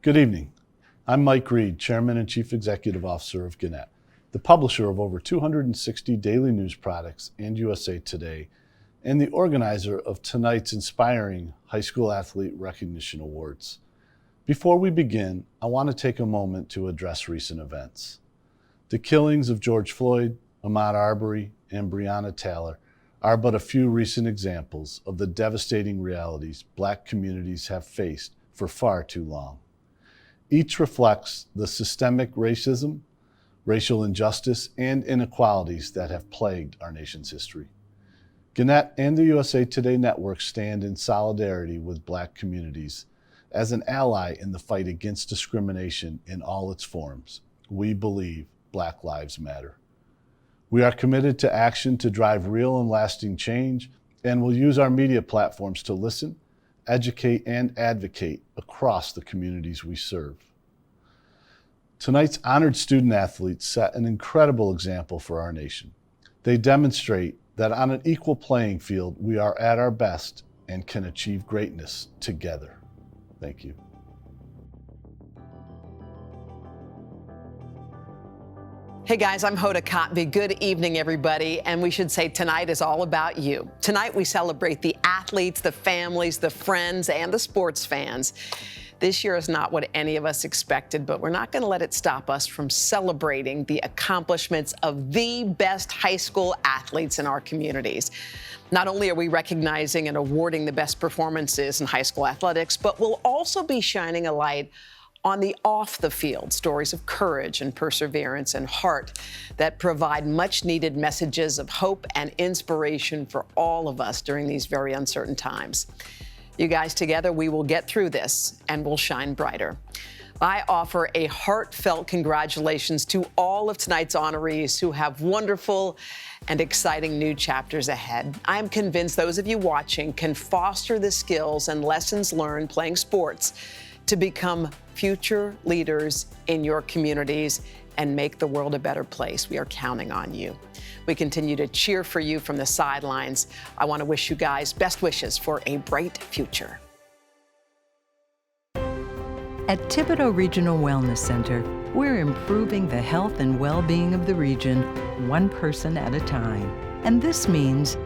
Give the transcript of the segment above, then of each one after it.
Good evening. I'm Mike Reed, Chairman and Chief Executive Officer of Gannett, the publisher of over 260 daily news products and USA Today, and the organizer of tonight's inspiring High School Athlete Recognition Awards. Before we begin, I want to take a moment to address recent events. The killings of George Floyd, Ahmaud Arbery, and Breonna Taylor are but a few recent examples of the devastating realities Black communities have faced for far too long. Each reflects the systemic racism, racial injustice, and inequalities that have plagued our nation's history. Gannett and the USA Today Network stand in solidarity with Black communities as an ally in the fight against discrimination in all its forms. We believe Black lives matter. We are committed to action to drive real and lasting change, and will use our media platforms to listen, educate, and advocate across the communities we serve. Tonight's honored student athletes set an incredible example for our nation. They demonstrate that on an equal playing field, we are at our best and can achieve greatness together. Thank you. Hey guys, I'm Hoda Kotb. Good evening, everybody. And we should say tonight is all about you. Tonight we celebrate the athletes, the families, the friends, and the sports fans. This year is not what any of us expected, but we're not going to let it stop us from celebrating the accomplishments of the best high school athletes in our communities. Not only are we recognizing and awarding the best performances in high school athletics, but we'll also be shining a light on the off-the-field stories of courage and perseverance and heart that provide much-needed messages of hope and inspiration for all of us during these very uncertain times. You guys, together, we will get through this and we'll shine brighter. I offer a heartfelt congratulations to all of tonight's honorees who have wonderful and exciting new chapters ahead. I'm convinced those of you watching can foster the skills and lessons learned playing sports to become future leaders in your communities and make the world a better place. We are counting on you. We continue to cheer for you from the sidelines. I want to wish you guys best wishes for a bright future. At Thibodaux Regional Wellness Center, we're improving the health and well-being of the region one person at a time. And this means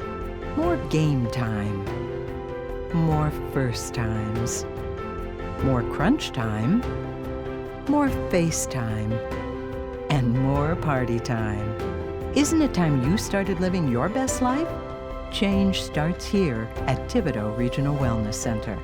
more game time, more first times, more crunch time, more face time, and more party time. Isn't it time you started living your best life? Change starts here at Thibodaux Regional Wellness Center.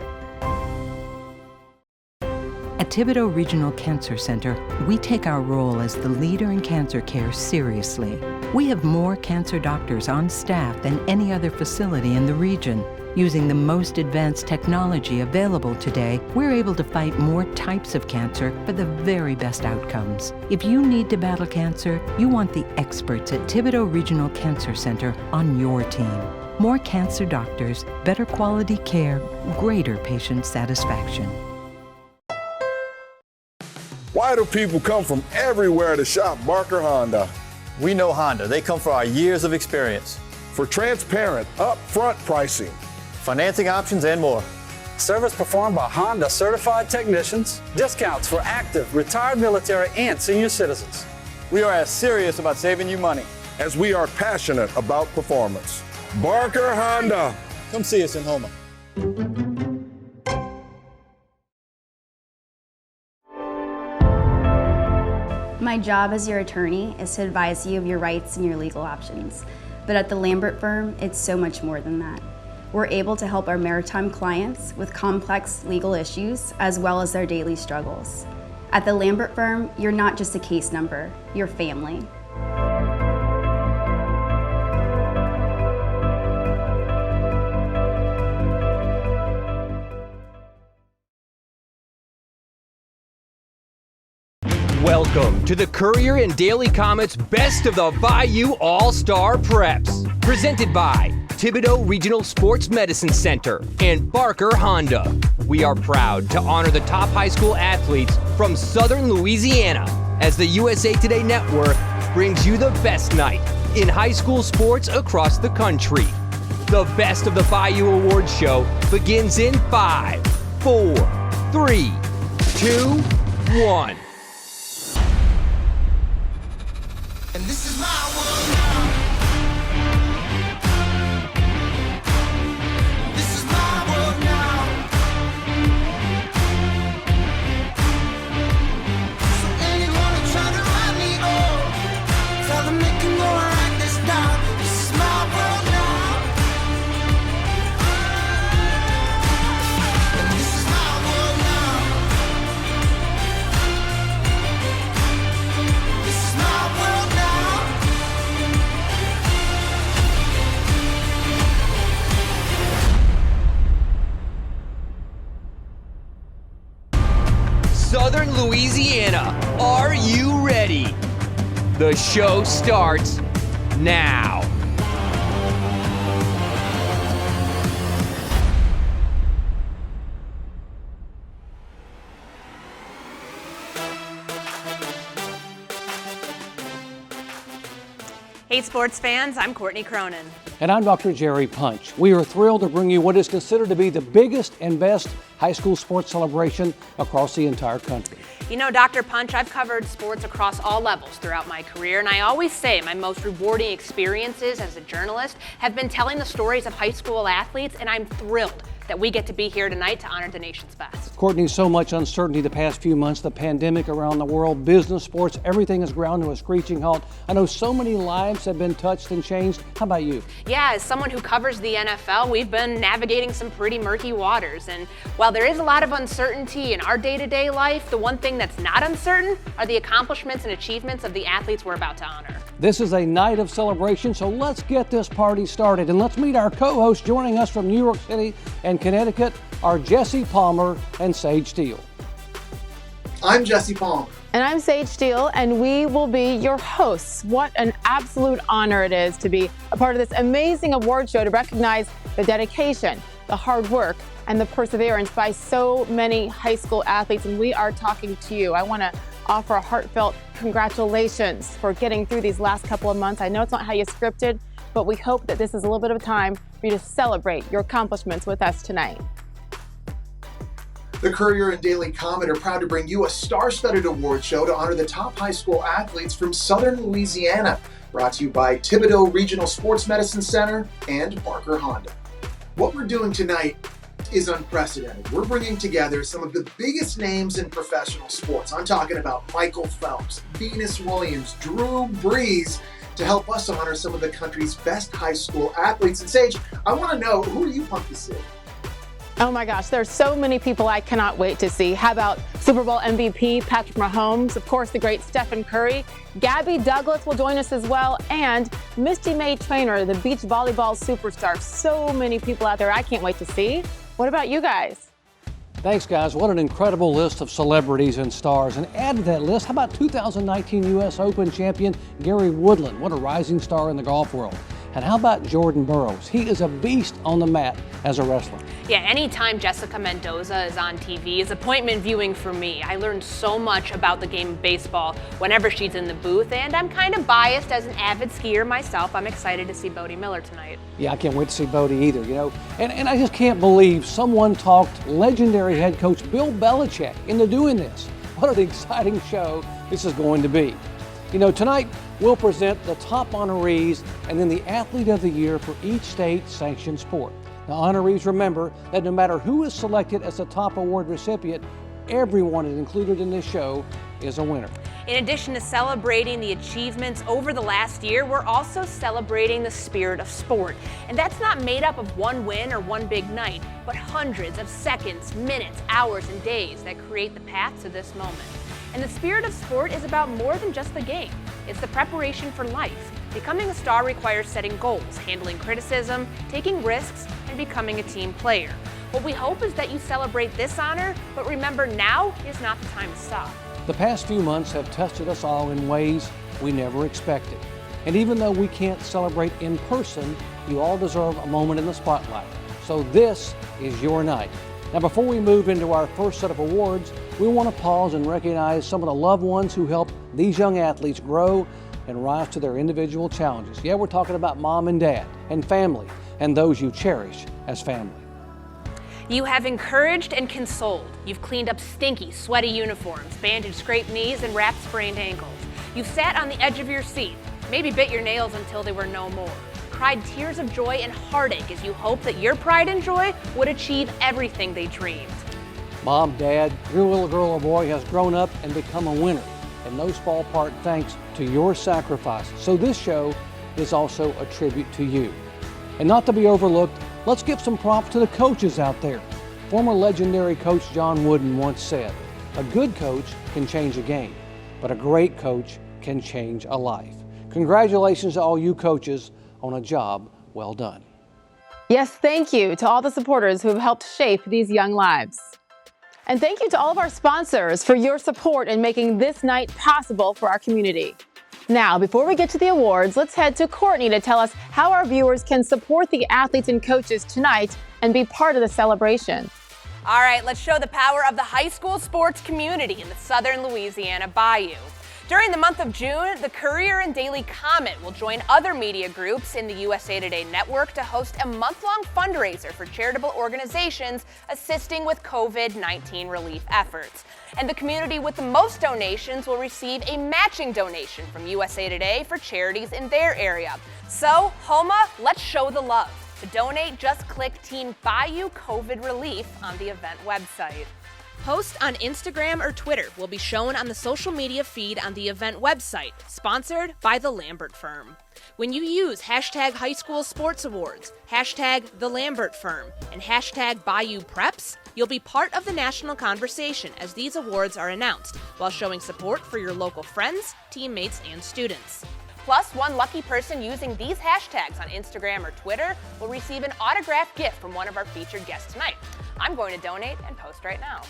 At Thibodaux Regional Cancer Center, we take our role as the leader in cancer care seriously. We have more cancer doctors on staff than any other facility in the region. Using the most advanced technology available today, we're able to fight more types of cancer for the very best outcomes. If you need to battle cancer, you want the experts at Thibodaux Regional Cancer Center on your team. More cancer doctors, better quality care, greater patient satisfaction. Why do people come from everywhere to shop Barker Honda? We know Honda. They come for our years of experience. For transparent, upfront pricing, financing options, and more. Service performed by Honda certified technicians. Discounts for active, retired military, and senior citizens. We are as serious about saving you money as we are passionate about performance. Barker Honda. Come see us in Houma. My job as your attorney is to advise you of your rights and your legal options. But at the Lambert firm, it's so much more than that. We're able to help our maritime clients with complex legal issues as well as their daily struggles. At the Lambert firm, you're not just a case number, you're family. Welcome to the Courier and Daily Comet's Best of the Bayou All-Star Preps, presented by Thibodaux Regional Sports Medicine Center and Barker Honda. We are proud to honor the top high school athletes from Southern Louisiana as the USA Today Network brings you the best night in high school sports across the country. The Best of the Bayou Awards show begins in 5, 4, 3, 2, 1. And this is my world now. This is my world now. So anyone who try to write me off, tell them they can go and write this down. This is my world now. And this is my world now. This is my world now. Southern Louisiana, are you ready? The show starts now. Hey sports fans, I'm Courtney Cronin. And I'm Dr. Jerry Punch. We are thrilled to bring you what is considered to be the biggest and best high school sports celebration across the entire country. You know, Dr. Punch, I've covered sports across all levels throughout my career, and I always say my most rewarding experiences as a journalist have been telling the stories of high school athletes, and I'm thrilled that we get to be here tonight to honor the nation's best. Courtney, so much uncertainty the past few months, the pandemic around the world, business, sports, everything has ground to a screeching halt. I know so many lives have been touched and changed. How about you? Yeah, as someone who covers the NFL, we've been navigating some pretty murky waters. And while there is a lot of uncertainty in our day-to-day life, the one thing that's not uncertain are the accomplishments and achievements of the athletes we're about to honor. This is a night of celebration, so let's get this party started. And let's meet our co-hosts joining us from New York City and Connecticut are Jesse Palmer and Sage Steele. I'm Jesse Palmer. And I'm Sage Steele, and we will be your hosts. What an absolute honor it is to be a part of this amazing award show to recognize the dedication, the hard work, and the perseverance by so many high school athletes. And we are talking to you. I want to offer a heartfelt congratulations for getting through these last couple of months. I know it's not how you scripted, but we hope that this is a little bit of a time for you to celebrate your accomplishments with us tonight. The Courier and Daily Comet are proud to bring you a star-studded award show to honor the top high school athletes from Southern Louisiana. Brought to you by Thibodaux Regional Sports Medicine Center and Barker Honda. What we're doing tonight is unprecedented. We're bringing together some of the biggest names in professional sports. I'm talking about Michael Phelps, Venus Williams, Drew Brees, to help us honor some of the country's best high school athletes. And Sage, I want to know, who are you pumped to see? Oh my gosh, there's so many people I cannot wait to see. How about Super Bowl MVP Patrick Mahomes, of course the great Stephen Curry, Gabby Douglas will join us as well, and Misty May Traynor, the beach volleyball superstar. So many people out there I can't wait to see. What about you guys? Thanks, guys. What an incredible list of celebrities and stars. And add to that list, how about 2019 U.S. Open champion Gary Woodland? What a rising star in the golf world. And how about Jordan Burroughs? He is a beast on the mat as a wrestler. Yeah, anytime Jessica Mendoza is on TV is appointment viewing for me. I learned so much about the game of baseball whenever she's in the booth, and I'm kind of biased as an avid skier myself. I'm excited to see Bodie Miller tonight. Yeah, I can't wait to see Bodie either, you know. And I just can't believe someone talked legendary head coach Bill Belichick into doing this. What an exciting show this is going to be. You know, tonight we'll present the top honorees and then the athlete of the year for each state-sanctioned sport. Now, honorees, remember that no matter who is selected as the top award recipient, everyone is included in this show is a winner. In addition to celebrating the achievements over the last year, we're also celebrating the spirit of sport. And that's not made up of one win or one big night, but hundreds of seconds, minutes, hours, and days that create the path to this moment. And the spirit of sport is about more than just the game. It's the preparation for life. Becoming a star requires setting goals, handling criticism, taking risks, and becoming a team player. What we hope is that you celebrate this honor, but remember, now is not the time to stop. The past few months have tested us all in ways we never expected. And even though we can't celebrate in person, you all deserve a moment in the spotlight. So this is your night. Now, before we move into our first set of awards, we want to pause and recognize some of the loved ones who helped these young athletes grow and rise to their individual challenges. Yeah, we're talking about mom and dad and family and those you cherish as family. You have encouraged and consoled. You've cleaned up stinky, sweaty uniforms, bandaged scraped knees, and wrapped sprained ankles. You've sat on the edge of your seat, maybe bit your nails until they were no more, cried tears of joy and heartache as you hoped that your pride and joy would achieve everything they dreamed. Mom, Dad, your little girl or boy has grown up and become a winner, in no small part thanks to your sacrifice. So this show is also a tribute to you. And not to be overlooked, let's give some props to the coaches out there. Former legendary coach John Wooden once said, "A good coach can change a game, but a great coach can change a life." Congratulations to all you coaches on a job well done. Yes, thank you to all the supporters who have helped shape these young lives. And thank you to all of our sponsors for your support in making this night possible for our community. Now, before we get to the awards, let's head to Courtney to tell us how our viewers can support the athletes and coaches tonight and be part of the celebration. All right, let's show the power of the high school sports community in the southern Louisiana Bayou. During the month of June, the Courier and Daily Comet will join other media groups in the USA Today network to host a month-long fundraiser for charitable organizations assisting with COVID-19 relief efforts. And the community with the most donations will receive a matching donation from USA Today for charities in their area. So, Homa, let's show the love. To donate, just click Team Bayou COVID Relief on the event website. Posts on Instagram or Twitter will be shown on the social media feed on the event website, sponsored by the Lambert Firm. When you use hashtag High School Sports Awards, hashtag The Lambert Firm, and hashtag Bayou Preps, you'll be part of the national conversation as these awards are announced, while showing support for your local friends, teammates, and students. Plus, one lucky person using these hashtags on Instagram or Twitter will receive an autographed gift from one of our featured guests tonight. I'm going to donate and post right now.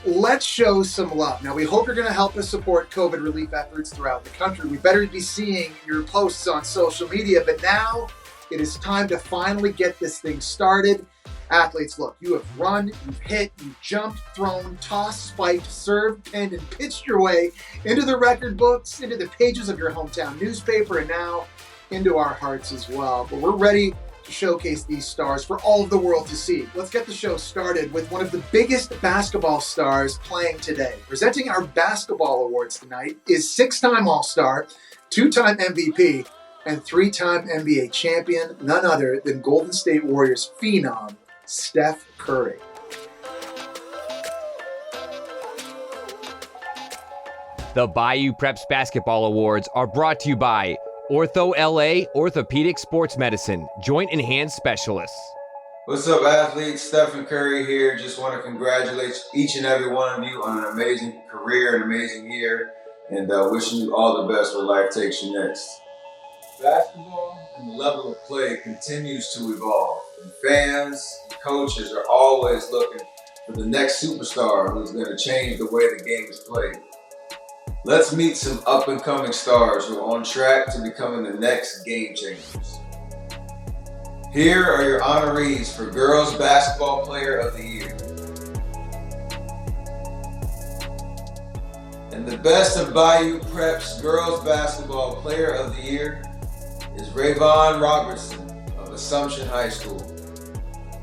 Let's show some love. Now, we hope you're going to help us support COVID relief efforts throughout the country. We better be seeing your posts on social media, but now it is time to finally get this thing started. Athletes, look, you have run, you've hit, you've jumped, thrown, tossed, spiked, served, pinned, and pitched your way into the record books, into the pages of your hometown newspaper, and now into our hearts as well. But we're ready to showcase these stars for all of the world to see. Let's get the show started with one of the biggest basketball stars playing today. Presenting our basketball awards tonight is 6-time All-Star, 2-time MVP, and 3-time NBA champion, none other than Golden State Warriors phenom, Steph Curry. The Bayou Preps Basketball Awards are brought to you by Ortho LA Orthopedic Sports Medicine, Joint and Hand Specialists. What's up, athletes? Stephen Curry here. Just want to congratulate each and every one of you on an amazing career, an amazing year, and wishing you all the best where life takes you next. Basketball and the level of play continues to evolve, and fans and coaches are always looking for the next superstar who's going to change the way the game is played. Let's meet some up-and-coming stars who are on track to becoming the next game changers. Here are your honorees for Girls Basketball Player of the Year. And the best of Bayou Preps Girls Basketball Player of the Year is Rayvon Robertson of Assumption High School.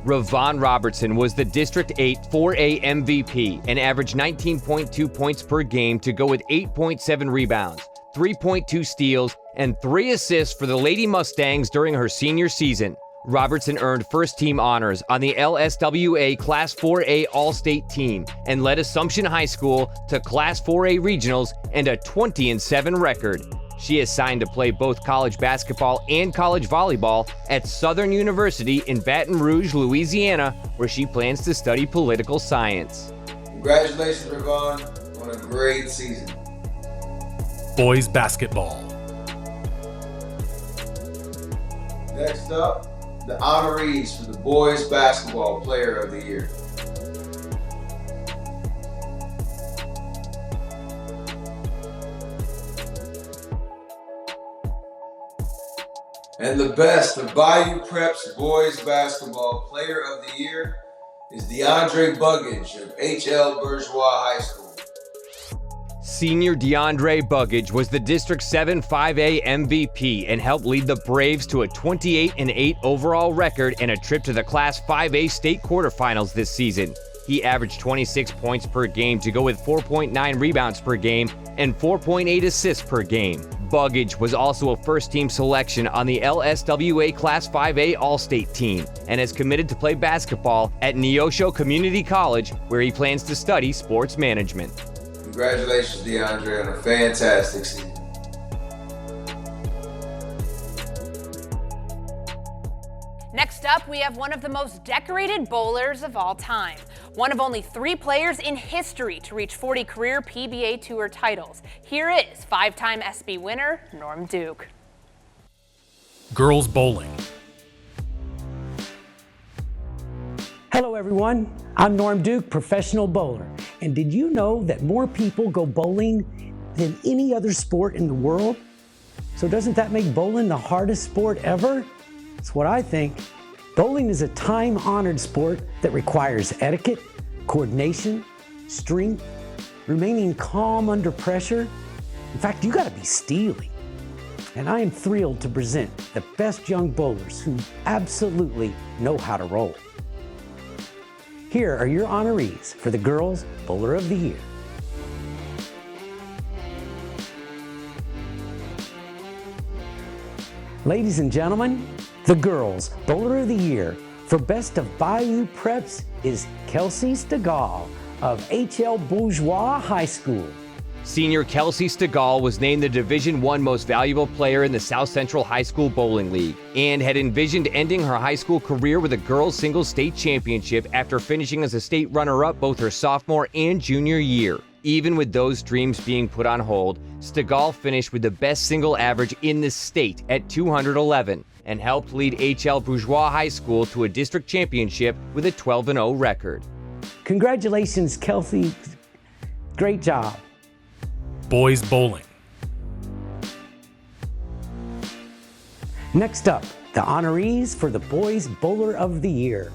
Ravon Robertson was the District 8 4A MVP and averaged 19.2 points per game to go with 8.7 rebounds, 3.2 steals, and 3 assists for the Lady Mustangs during her senior season. Robertson earned first-team honors on the LSWA Class 4A All-State team and led Assumption High School to Class 4A Regionals and a 20-7 record. She is signed to play both college basketball and college volleyball at Southern University in Baton Rouge, Louisiana, where she plans to study political science. Congratulations, Ravon, on a great season. Boys basketball. Next up, the honorees for the Boys Basketball Player of the Year. And the best of Bayou Preps Boys Basketball Player of the Year is DeAndre Buggage of H.L. Bourgeois High School. Senior DeAndre Buggage was the District 7 5A MVP and helped lead the Braves to a 28-8 overall record and a trip to the Class 5A state quarterfinals this season. He averaged 26 points per game to go with 4.9 rebounds per game and 4.8 assists per game. Buggage was also a first-team selection on the LSWA Class 5A All-State team and is committed to play basketball at Neosho Community College, where he plans to study sports management. Congratulations, DeAndre, on a fantastic season. Next up, we have one of the most decorated bowlers of all time. One of only 3 players in history to reach 40 career PBA Tour titles. Here is 5-time SB winner, Norm Duke. Girls bowling. Hello everyone, I'm Norm Duke, professional bowler. And did you know that more people go bowling than any other sport in the world? So doesn't that make bowling the hardest sport ever? That's what I think. Bowling is a time-honored sport that requires etiquette, coordination, strength, remaining calm under pressure. In fact, you gotta be steely. And I am thrilled to present the best young bowlers who absolutely know how to roll. Here are your honorees for the Girls Bowler of the Year. Ladies and gentlemen, the Girls Bowler of the Year for Best of Bayou Preps is Kelsey Steele of HL Bourgeois High School. Senior Kelsey Steele was named the Division I Most Valuable Player in the South Central High School Bowling League and had envisioned ending her high school career with a girls' singles state championship after finishing as a state runner-up both her sophomore and junior year. Even with those dreams being put on hold, Steele finished with the best single average in the state at 211 and helped lead HL Bourgeois High School to a district championship with a 12-0 record. Congratulations, Kelsey. Great job. Boys bowling. Next up, the honorees for the Boys Bowler of the Year.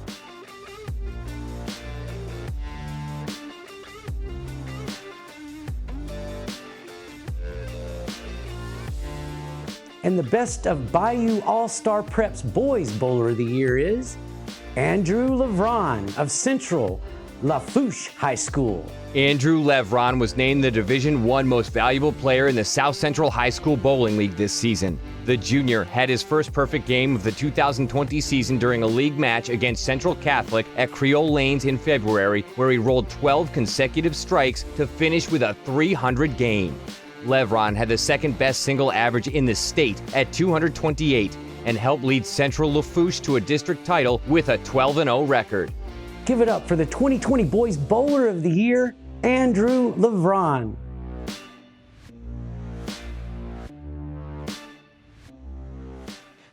And the Best of Bayou All-Star Preps Boys Bowler of the Year is Andrew Levron of Central Lafourche High School. Andrew Levron was named the Division I Most Valuable Player in the South Central High School Bowling League this season. The junior had his first perfect game of the 2020 season during a league match against Central Catholic at Creole Lanes in February, where he rolled 12 consecutive strikes to finish with a 300 game. Levron had the second best single average in the state at 228 and helped lead Central Lafourche to a district title with a 12-0 record. Give it up for the 2020 Boys Bowler of the Year, Andrew Levron.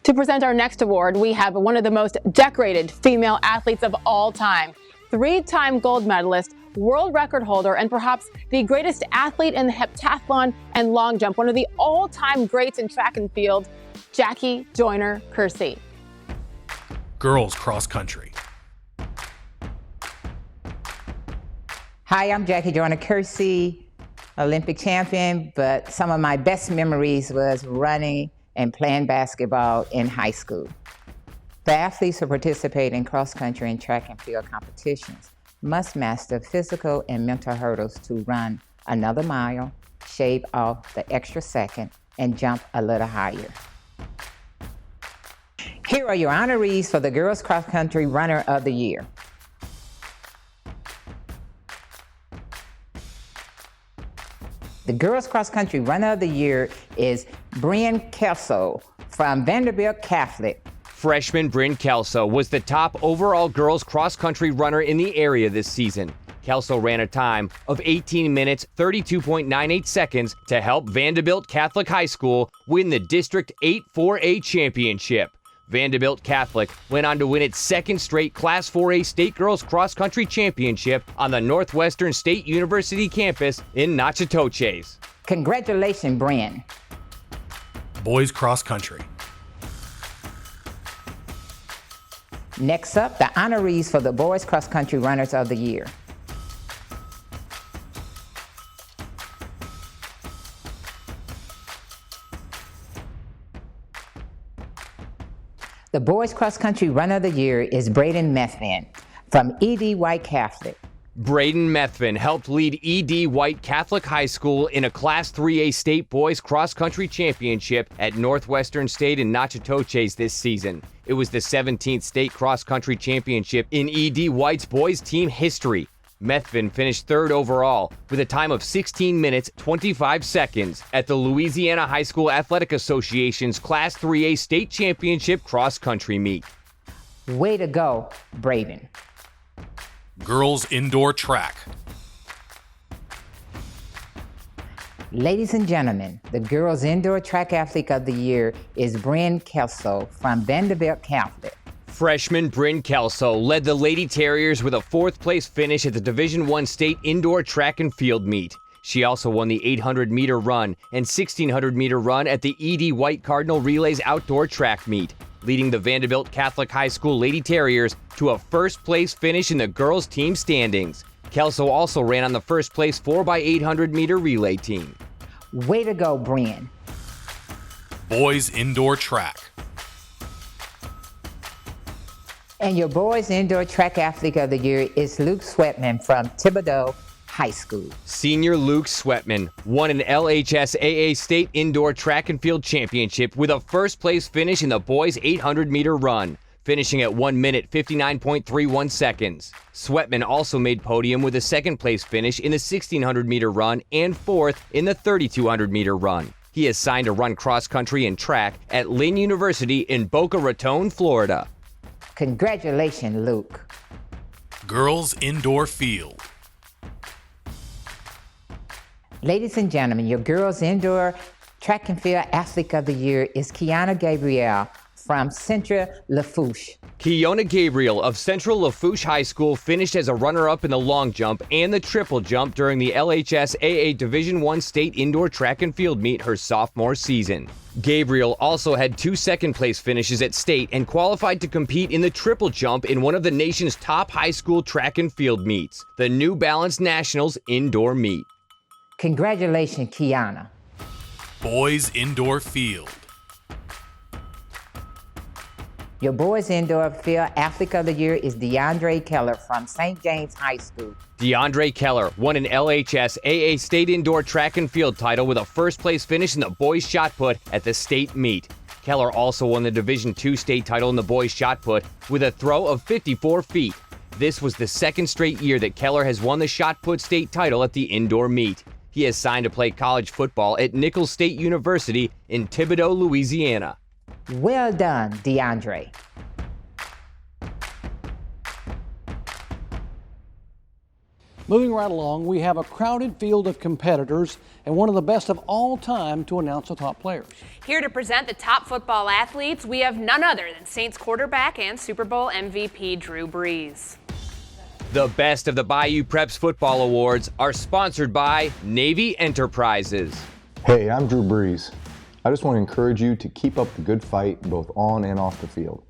To present our next award, we have one of the most decorated female athletes of all time, 3-time gold medalist, world record holder, and perhaps the greatest athlete in the heptathlon and long jump, one of the all-time greats in track and field, Jackie Joyner-Kersee. Girls cross country. Hi, I'm Jackie Joyner-Kersee, Olympic champion, but some of my best memories was running and playing basketball in high school. The athletes who participate in cross-country and track and field competitions must master physical and mental hurdles to run another mile, shave off the extra second, and jump a little higher. Here are your honorees for the Girls Cross Country Runner of the Year. The Girls Cross Country Runner of the Year is Bryn Kelso from Vanderbilt Catholic. Freshman Bryn Kelso was the top overall girls cross-country runner in the area this season. Kelso ran a time of 18 minutes, 32.98 seconds to help Vanderbilt Catholic High School win the District 8 4A championship. Vanderbilt Catholic went on to win its second straight Class 4A State Girls Cross Country Championship on the Northwestern State University campus in Natchitoches. Congratulations, Bryn. Boys cross country. Next up, the honorees for the Boys Cross Country Runners of the Year. The boys cross country runner of the year is Braden Methvin from E.D. White Catholic. Braden Methvin helped lead E.D. White Catholic High School in a Class 3A state boys cross-country championship at Northwestern State in Natchitoches this season. It was the 17th state cross-country championship in E.D. White's boys team history. Methvin finished third overall with a time of 16 minutes, 25 seconds at the Louisiana High School Athletic Association's Class 3A state championship cross-country meet. Way to go, Braden. Girls indoor track. Ladies and gentlemen, the girls indoor track athlete of the year is Bryn Kelso from Vanderbilt Catholic. Freshman Bryn Kelso led the Lady Terriers with a fourth-place finish at the Division I State Indoor Track and Field Meet. She also won the 800-meter run and 1,600-meter run at the E.D. White Cardinal Relays Outdoor Track Meet, leading the Vanderbilt Catholic High School Lady Terriers to a first-place finish in the girls' team standings. Kelso also ran on the first-place 4x800-meter relay team. Way to go, Bryn. Boys indoor track. And your boys indoor track athlete of the year is Luke Sweatman from Thibodeau High School. Senior Luke Sweatman won an LHSAA State Indoor Track and Field Championship with a first-place finish in the boys' 800-meter run, finishing at 1 minute 59.31 seconds. Sweatman also made podium with a second-place finish in the 1,600-meter run and fourth in the 3,200-meter run. He is signed to run cross-country and track at Lynn University in Boca Raton, Florida. Congratulations, Luke. Girls indoor field. Ladies and gentlemen, your girls indoor track and field athlete of the year is Kiana Gabriel from Central Lafourche. Kiona Gabriel of Central Lafourche High School finished as a runner-up in the long jump and the triple jump during the LHSAA Division I State Indoor Track and Field Meet her sophomore season. Gabriel also had 2 second-place finishes at state and qualified to compete in the triple jump in one of the nation's top high school track and field meets, the New Balance Nationals Indoor Meet. Congratulations, Kiana. Boys indoor field. Your boys indoor field athlete of the year is DeAndre Keller from St. James High School. DeAndre Keller won an LHSAA State Indoor Track and Field title with a first-place finish in the boys shot put at the state meet. Keller also won the Division II state title in the boys shot put with a throw of 54 feet. This was the second straight year that Keller has won the shot put state title at the indoor meet. He has signed to play college football at Nicholls State University in Thibodaux, Louisiana. Well done, DeAndre. Moving right along, we have a crowded field of competitors and one of the best of all time to announce the top players. Here to present the top football athletes, we have none other than Saints quarterback and Super Bowl MVP Drew Brees. The best of the Bayou Preps Football Awards are sponsored by Navy Enterprises. Hey, I'm Drew Brees. I just want to encourage you to keep up the good fight both on and off the field.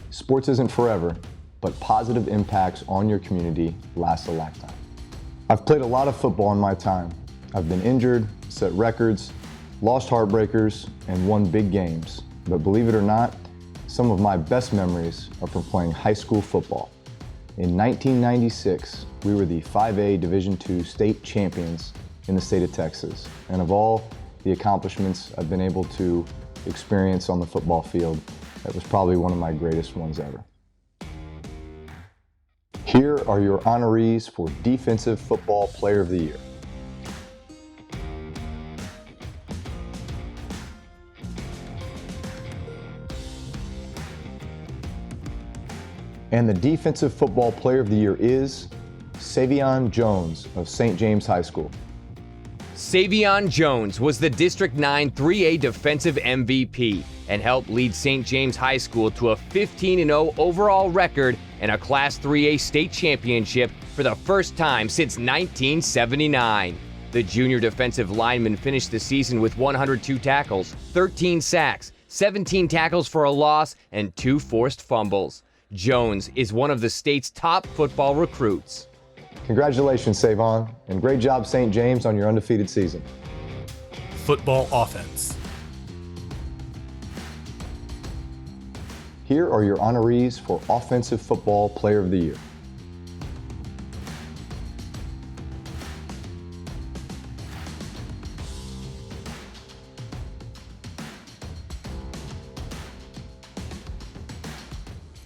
Sports isn't forever, but positive impacts on your community last a lifetime. I've played a lot of football in my time. I've been injured, set records, lost heartbreakers, and won big games. But believe it or not, some of my best memories are from playing high school football. In 1996, we were the 5A Division II state champions in the state of Texas. And of all the accomplishments I've been able to experience on the football field, that was probably one of my greatest ones ever. Here are your honorees for Defensive Football Player of the Year. And the Defensive Football Player of the Year is Savion Jones of St. James High School. Savion Jones was the District 9 3A Defensive MVP and helped lead St. James High School to a 15-0 overall record and a Class 3A state championship for the first time since 1979. The junior defensive lineman finished the season with 102 tackles, 13 sacks, 17 tackles for a loss, and 2 forced fumbles. Jones is one of the state's top football recruits. Congratulations, Savon, and great job, St. James, on your undefeated season. Football offense. Here are your honorees for Offensive Football Player of the Year.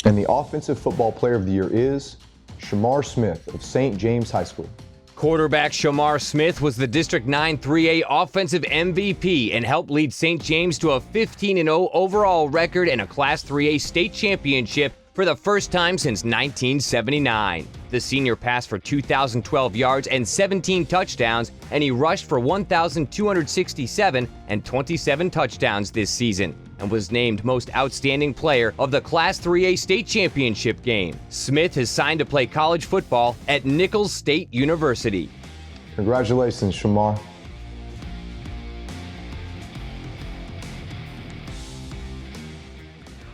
And the Offensive Football Player of the Year is Shamar Smith of St. James High School. Quarterback Shamar Smith was the District 9 3A offensive MVP and helped lead St. James to a 15-0 overall record and a Class 3A state championship for the first time since 1979. The senior passed for 2,012 yards and 17 touchdowns, and he rushed for 1,267 and 27 touchdowns this season, and was named Most Outstanding Player of the Class 3A State Championship game. Smith has signed to play college football at Nichols State University. Congratulations, Shamar.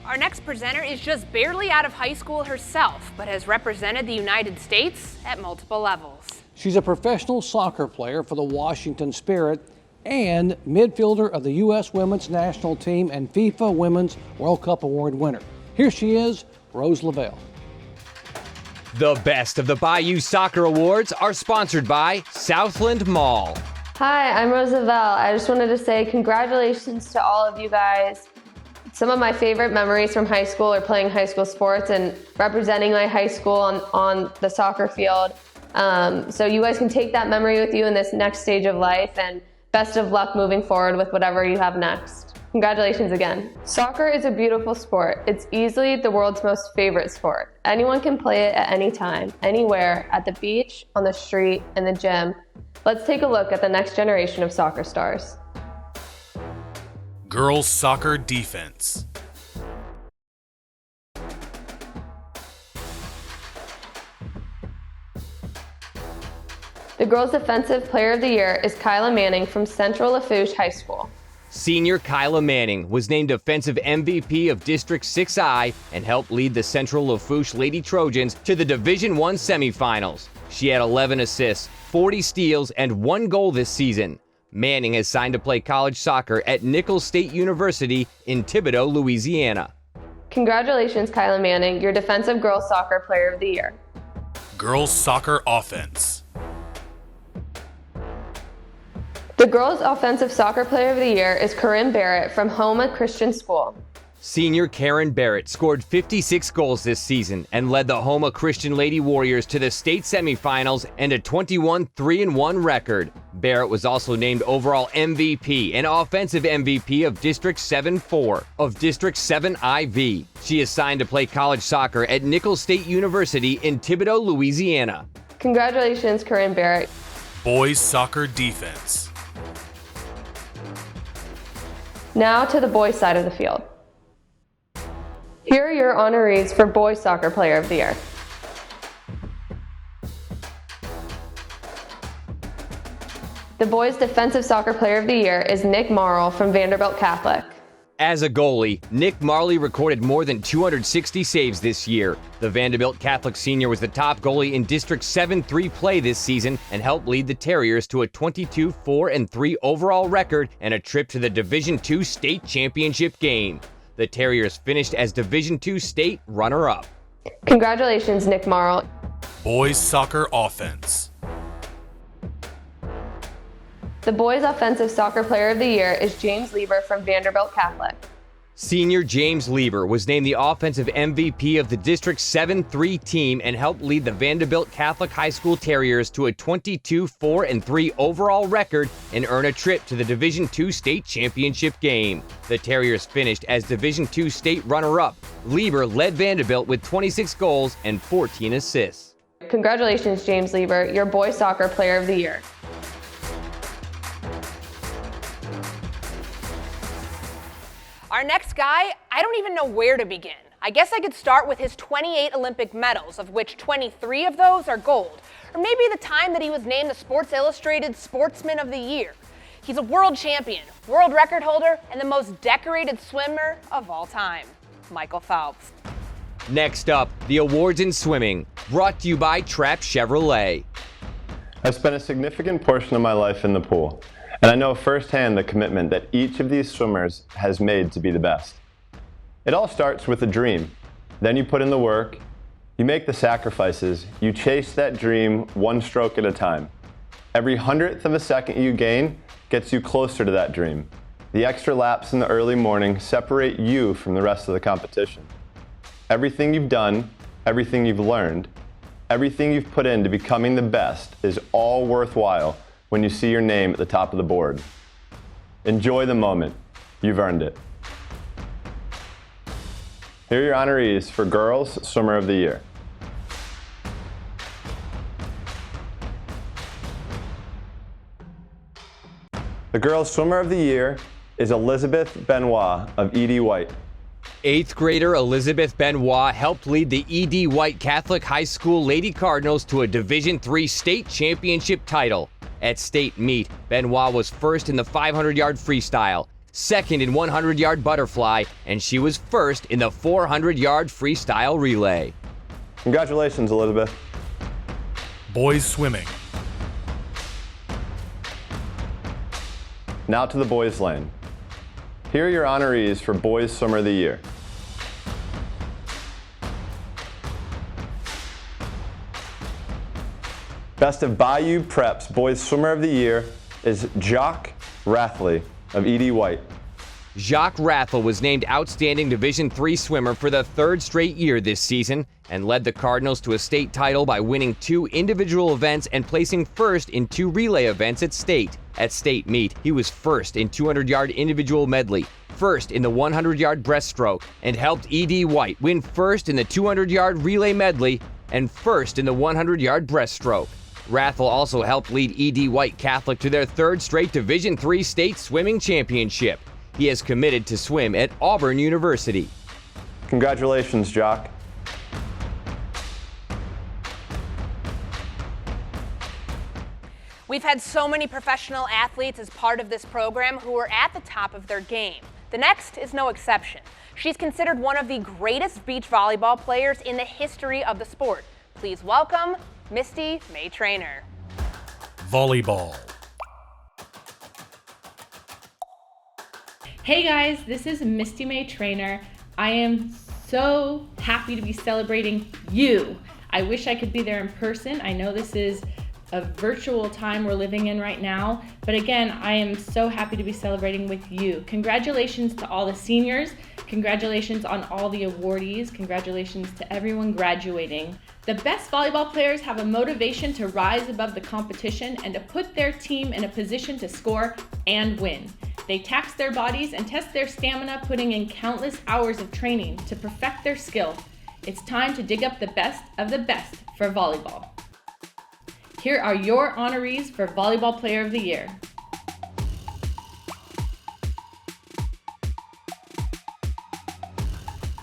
Our next presenter is just barely out of high school herself, but has represented the United States at multiple levels. She's a professional soccer player for the Washington Spirit and midfielder of the U.S. Women's National Team and FIFA Women's World Cup Award winner. Here she is, Rose Lavelle. The best of the Bayou Soccer Awards are sponsored by Southland Mall. Hi, I'm Rose Lavelle. I just wanted to say congratulations to all of you guys. Some of my favorite memories from high school are playing high school sports and representing my high school on the soccer field. So you guys can take that memory with you in this next stage of life, and best of luck moving forward with whatever you have next. Congratulations again. Soccer is a beautiful sport. It's easily the world's most favorite sport. Anyone can play it at any time, anywhere, at the beach, on the street, in the gym. Let's take a look at the next generation of soccer stars. Girls Soccer Defense. The girls' defensive player of the year is Kyla Manning from Central Lafourche High School. Senior Kyla Manning was named Defensive MVP of District 6I and helped lead the Central Lafourche Lady Trojans to the Division I semifinals. She had 11 assists, 40 steals, and 1 goal this season. Manning has signed to play college soccer at Nichols State University in Thibodaux, Louisiana. Congratulations, Kyla Manning, your Defensive Girls Soccer Player of the Year. Girls Soccer Offense. The girls' Offensive Soccer Player of the Year is Corinne Barrett from Homa Christian School. Senior Karen Barrett scored 56 goals this season and led the Homa Christian Lady Warriors to the state semifinals and a 21-3-1 record. Barrett was also named overall MVP and offensive MVP of District 7-4 of District 7 IV. She is signed to play college soccer at Nichols State University in Thibodaux, Louisiana. Congratulations, Corinne Barrett. Boys Soccer Defense. Now to the boys' side of the field. Here are your honorees for Boys Soccer Player of the Year. The boys' Defensive Soccer Player of the Year is Nick Marl from Vanderbilt Catholic. As a goalie, Nick Marley recorded more than 260 saves this year. The Vanderbilt Catholic senior was the top goalie in District 7-3 play this season and helped lead the Terriers to a 22-4-3 overall record and a trip to the Division II state championship game. The Terriers finished as Division II state runner-up. Congratulations, Nick Marl. Boys Soccer Offense. The boys' Offensive Soccer Player of the Year is James Lieber from Vanderbilt Catholic. Senior James Lieber was named the offensive MVP of the District 7-3 team and helped lead the Vanderbilt Catholic High School Terriers to a 22-4-3 overall record and earn a trip to the Division II state championship game. The Terriers finished as Division II state runner-up. Lieber led Vanderbilt with 26 goals and 14 assists. Congratulations, James Lieber, your boys' Soccer Player of the Year. Our next guy, I don't even know where to begin. I guess I could start with his 28 Olympic medals, of which 23 of those are gold. Or maybe the time that he was named the Sports Illustrated Sportsman of the Year. He's a world champion, world record holder, and the most decorated swimmer of all time, Michael Phelps. Next up, the awards in swimming, brought to you by Trapp Chevrolet. I've spent a significant portion of my life in the pool, and I know firsthand the commitment that each of these swimmers has made to be the best. It all starts with a dream. Then you put in the work, you make the sacrifices, you chase that dream one stroke at a time. Every 100th of a second you gain gets you closer to that dream. The extra laps in the early morning separate you from the rest of the competition. Everything you've done, everything you've learned, everything you've put into becoming the best is all worthwhile when you see your name at the top of the board. Enjoy the moment. You've earned it. Here are your honorees for Girls Swimmer of the Year. The Girls Swimmer of the Year is Elizabeth Benoit of E.D. White. 8th grader Elizabeth Benoit helped lead the E.D. White Catholic High School Lady Cardinals to a Division III state championship title. At state meet, Benoit was first in the 500-yard freestyle, second in 100-yard butterfly, and she was first in the 400-yard freestyle relay. Congratulations, Elizabeth. Boys swimming. Now to the boys lane. Here are your honorees for Boys Swimmer of the Year. Best of Bayou Prep's Boys Swimmer of the Year is Jock Rathley of E.D. White. Jacques Rathel was named Outstanding Division III swimmer for the 3rd straight year this season and led the Cardinals to a state title by winning 2 individual events and placing first in 2 relay events at state. At state meet, he was first in 200-yard individual medley, first in the 100-yard breaststroke, and helped E.D. White win first in the 200-yard relay medley and first in the 100-yard breaststroke. Rathel also helped lead E.D. White Catholic to their 3rd straight Division III state swimming championship. He is committed to swim at Auburn University. Congratulations, Jock. We've had so many professional athletes as part of this program who are at the top of their game. The next is no exception. She's considered one of the greatest beach volleyball players in the history of the sport. Please welcome Misty May Traynor. Volleyball. Hey guys, this is Misty May Traynor. I am so happy to be celebrating you. I wish I could be there in person. I know this is a virtual time we're living in right now, but again, I am so happy to be celebrating with you. Congratulations to all the seniors. Congratulations on all the awardees. Congratulations to everyone graduating. The best volleyball players have a motivation to rise above the competition and to put their team in a position to score and win. They tax their bodies and test their stamina, putting in countless hours of training to perfect their skill. It's time to dig up the best of the best for volleyball. Here are your honorees for Volleyball Player of the Year.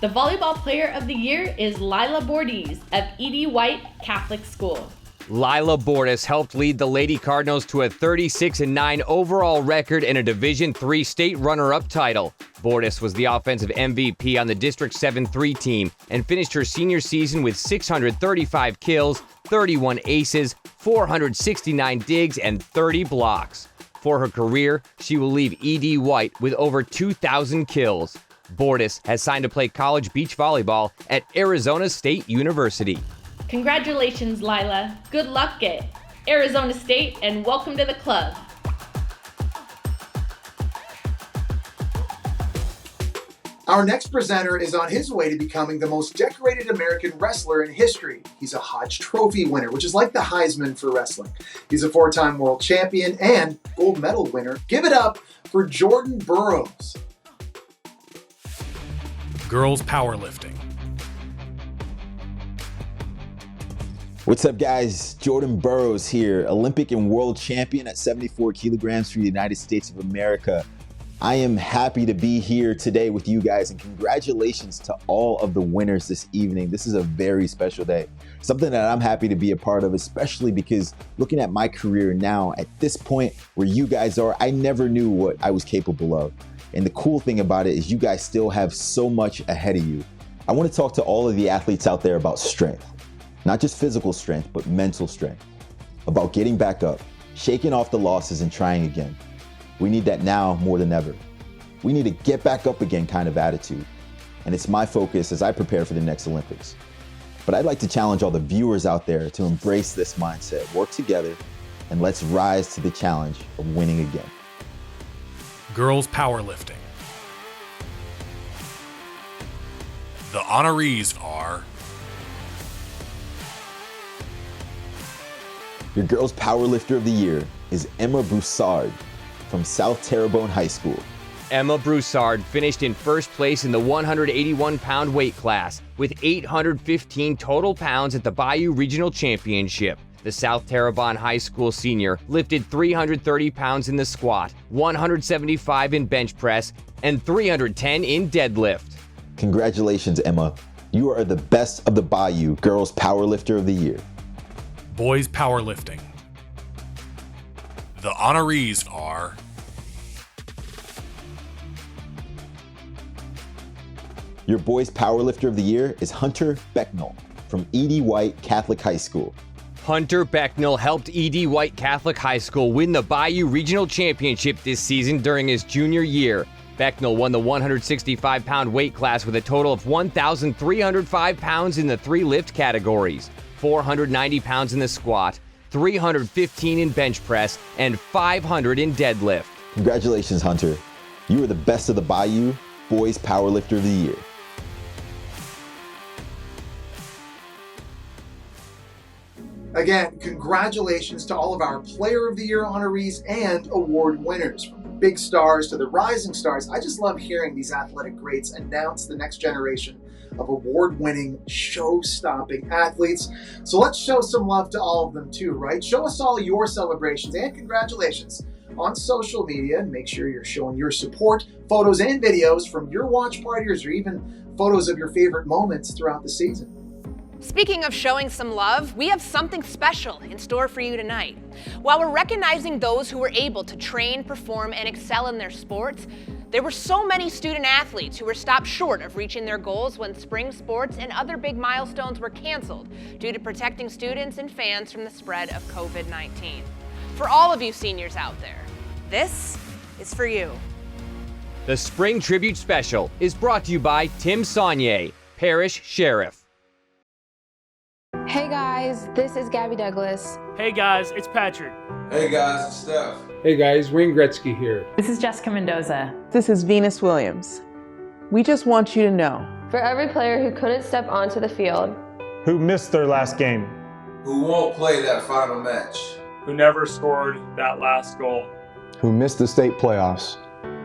The Volleyball Player of the Year is Lila Bordes of E.D. White Catholic School. Lila Bordes helped lead the Lady Cardinals to a 36-9 overall record and a Division III state runner-up title. Bordes was the offensive MVP on the District 7-3 team and finished her senior season with 635 kills, 31 aces, 469 digs, and 30 blocks. For her career, she will leave E.D. White with over 2,000 kills. Bordes has signed to play college beach volleyball at Arizona State University. Congratulations, Lila. Good luck at Arizona State and welcome to the club. Our next presenter is on his way to becoming the most decorated American wrestler in history. He's a Hodge Trophy winner, which is like the Heisman for wrestling. He's a 4-time world champion and gold medal winner. Give it up for Jordan Burroughs. Girls powerlifting. What's up, guys? Jordan Burroughs here, Olympic and world champion at 74 kilograms for the United States of America. I am happy to be here today with you guys, and congratulations to all of the winners this evening. This is a very special day, something that I'm happy to be a part of, especially because looking at my career now, at this point where you guys are, I never knew what I was capable of. And the cool thing about it is you guys still have so much ahead of you. I want to talk to all of the athletes out there about strength. Not just physical strength, but mental strength. About getting back up, shaking off the losses and trying again. We need that now more than ever. We need to get back up again kind of attitude. and it's my focus as I prepare for the next Olympics. But I'd like to challenge all the viewers out there to embrace this mindset, work together, and let's rise to the challenge of winning again. Girls powerlifting. The honorees are Your Girls Powerlifter of the Year is Emma Broussard from South Terrebonne High School. Emma Broussard finished in first place in the 181-pound weight class with 815 total pounds at the Bayou Regional Championship. The South Terrebonne High School senior lifted 330 pounds in the squat, 175 in bench press, and 310 in deadlift. Congratulations, Emma. You are the best of the Bayou Girls Powerlifter of the Year. boys powerlifting. The honorees are Your Boys Powerlifter of the Year is Hunter Becknell from E.D. White Catholic High School. Hunter Becknell helped E.D. White Catholic High School win the Bayou Regional Championship this season during his junior year. Becknell won the 165-pound weight class with a total of 1,305 pounds in the 3 lift categories, 490 pounds in the squat, 315 in bench press, and 500 in deadlift. Congratulations, Hunter. You are the best of the Bayou Boys Powerlifter of the Year. Again, congratulations to all of our Player of the Year honorees and award winners. From the big stars to the rising stars, I just love hearing these athletic greats announce the next generation of award-winning, show-stopping athletes. So let's show some love to all of them too, right? Show us all your celebrations and congratulations on social media, and make sure you're showing your support, photos and videos from your watch parties, or even photos of your favorite moments throughout the season. Speaking of showing some love, we have something special in store for you tonight. While we're recognizing those who were able to train, perform, and excel in their sports, there were so many student athletes who were stopped short of reaching their goals when spring sports and other big milestones were canceled due to protecting students and fans from the spread of COVID-19. For all of you seniors out there, this is for you. The Spring Tribute Special is brought to you by Tim Saunier, Parish Sheriff. Hey guys, this is Gabby Douglas. Hey guys, it's Patrick. Hey guys, it's Steph. Hey guys, Wayne Gretzky here. This is Jessica Mendoza. This is Venus Williams. We just want you to know. For every player who couldn't step onto the field, who missed their last game, who won't play that final match, who never scored that last goal, who missed the state playoffs,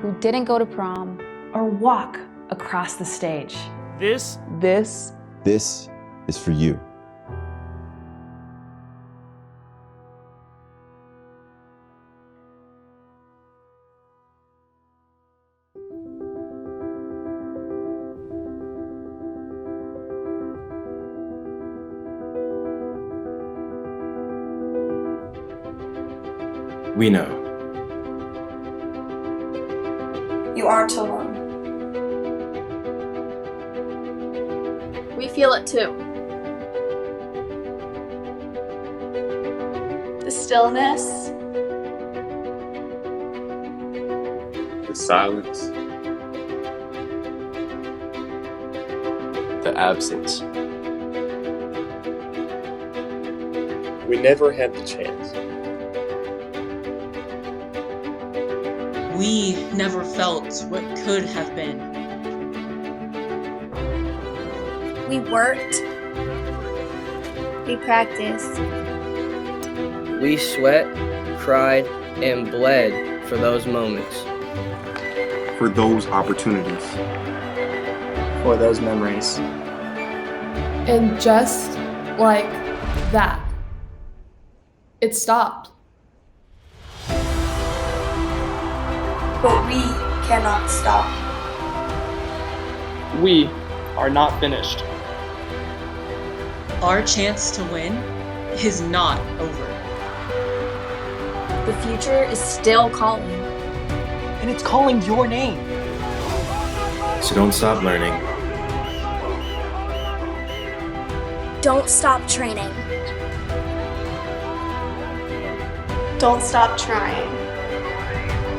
who didn't go to prom, or walk across the stage. This is for you. We know. You aren't alone. We feel it too. The stillness. The silence. The absence. We never had the chance. We never felt what could have been. We worked. We practiced. We sweat, cried, and bled for those moments. For those opportunities. For those memories. And just like that, it stopped. But we cannot stop. We are not finished. Our chance to win is not over. The future is still calling. And it's calling your name. So don't stop learning. Don't stop training. Don't stop trying.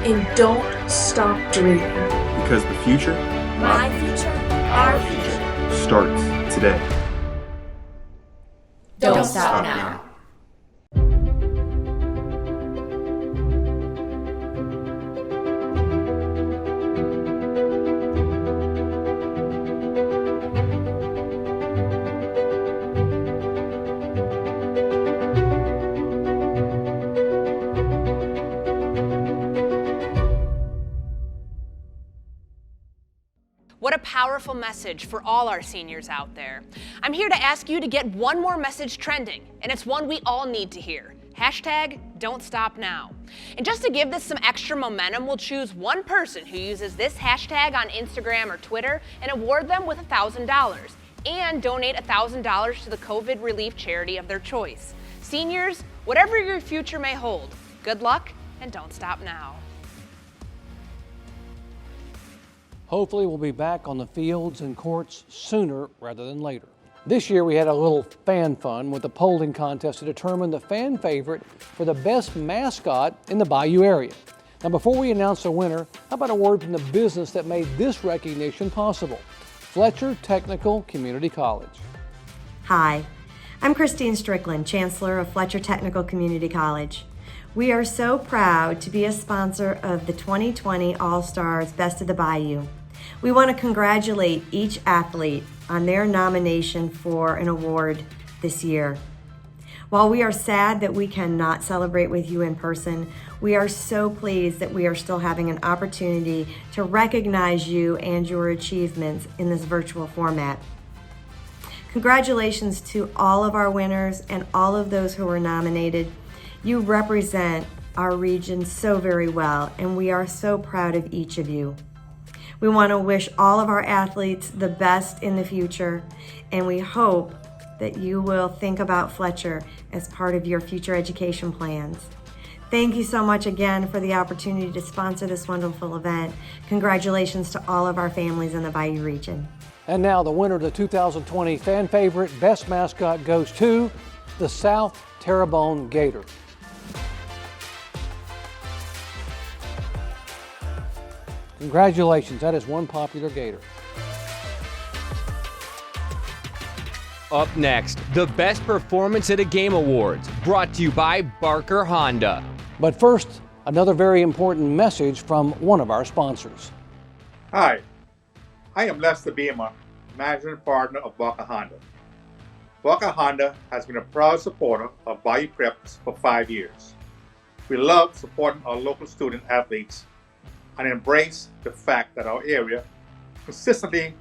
And don't stop dreaming. Because the future, my future, Our future starts today. Don't stop now. What a powerful message for all our seniors out there. I'm here to ask you to get one more message trending, and it's one we all need to hear. Hashtag don't stop now. And just to give this some extra momentum, we'll choose one person who uses this hashtag on Instagram or Twitter and award them with $1,000 and donate $1,000 to the COVID relief charity of their choice. Seniors, whatever your future may hold, good luck and don't stop now. Hopefully we'll be back on the fields and courts sooner rather than later. This year we had a little fan fun with a polling contest to determine the fan favorite for the best mascot in the Bayou area. Now before we announce the winner, how about a word from the business that made this recognition possible? Fletcher Technical Community College. Hi, I'm Christine Strickland, Chancellor of Fletcher Technical Community College. We are so proud to be a sponsor of the 2020 All-Stars Best of the Bayou. We want to congratulate each athlete on their nomination for an award this year. While we are sad that we cannot celebrate with you in person, we are so pleased that we are still having an opportunity to recognize you and your achievements in this virtual format. Congratulations to all of our winners and all of those who were nominated. You represent our region so very well, and we are so proud of each of you. We want to wish all of our athletes the best in the future, and we hope that you will think about Fletcher as part of your future education plans. Thank you so much again for the opportunity to sponsor this wonderful event. Congratulations to all of our families in the Bayou region. And now the winner of the 2020 fan favorite best mascot goes to the South Terrebonne Gator. Congratulations, that is one popular gator. Up next, the Best Performance at a Game Awards, brought to you by Barker Honda. But first, another very important message from one of our sponsors. Hi, I am Lester Beamer, managing partner of Barker Honda. Barker Honda has been a proud supporter of Bayou Preps for 5 years. We love supporting our local student athletes and embrace the fact that our area consistently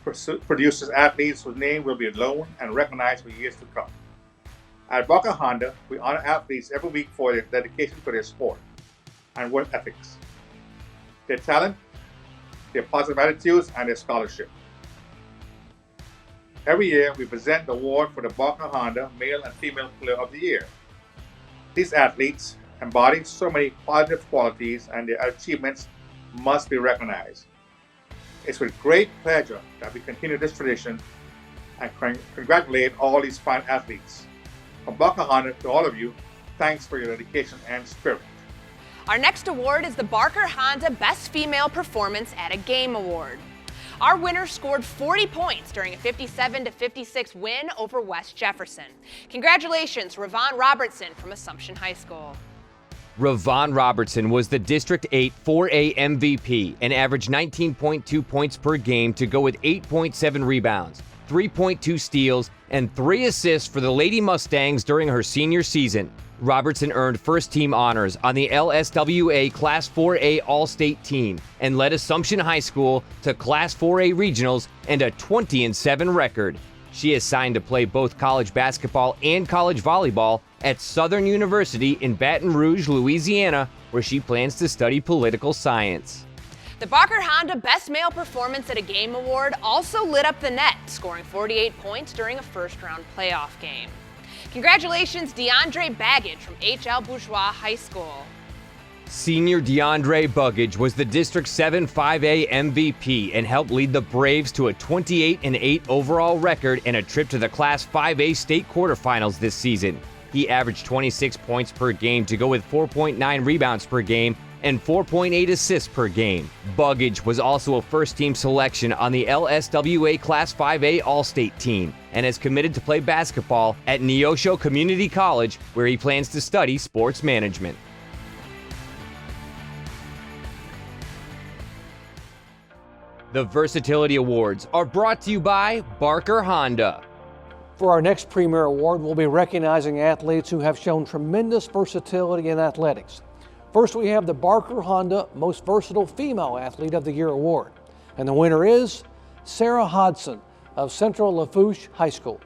produces athletes whose name will be known and recognized for years to come. At Barker Honda, we honor athletes every week for their dedication to their sport and work ethics, their talent, their positive attitudes, and their scholarship. Every year, we present the award for the Barker Honda Male and Female Player of the Year. These athletes embody so many positive qualities, and their achievements must be recognized. It's with great pleasure that we continue this tradition and congratulate all these fine athletes. From Barker Honda to all of you, thanks for your dedication and spirit. Our next award is the Barker Honda Best Female Performance at a Game Award. Our winner scored 40 points during a 57-56 win over West Jefferson. Congratulations, Ravon Robertson from Assumption High School. Ravon Robertson was the District 8 4A MVP and averaged 19.2 points per game to go with 8.7 rebounds, 3.2 steals, and 3 assists for the Lady Mustangs during her senior season. Robertson earned first-team honors on the LSWA Class 4A All-State team and led Assumption High School to Class 4A Regionals and a 20-7 record. She is signed to play both college basketball and college volleyball at Southern University in Baton Rouge, Louisiana, where she plans to study political science. The Barker Honda Best Male Performance at a Game Award also lit up the net, scoring 48 points during a first-round playoff game. Congratulations, DeAndre Baggage from H.L. Bourgeois High School. Senior DeAndre Buggage was the District 7 5A MVP and helped lead the Braves to a 28-8 overall record and a trip to the Class 5A state quarterfinals this season. He averaged 26 points per game to go with 4.9 rebounds per game and 4.8 assists per game. Buggage was also a first-team selection on the LSWA Class 5A All-State team and has committed to play basketball at Neosho Community College, where he plans to study sports management. The Versatility Awards are brought to you by Barker Honda. For our next Premier Award, we'll be recognizing athletes who have shown tremendous versatility in athletics. First, we have the Barker Honda Most Versatile Female Athlete of the Year Award. And the winner is Sarah Hodson of Central Lafourche High School.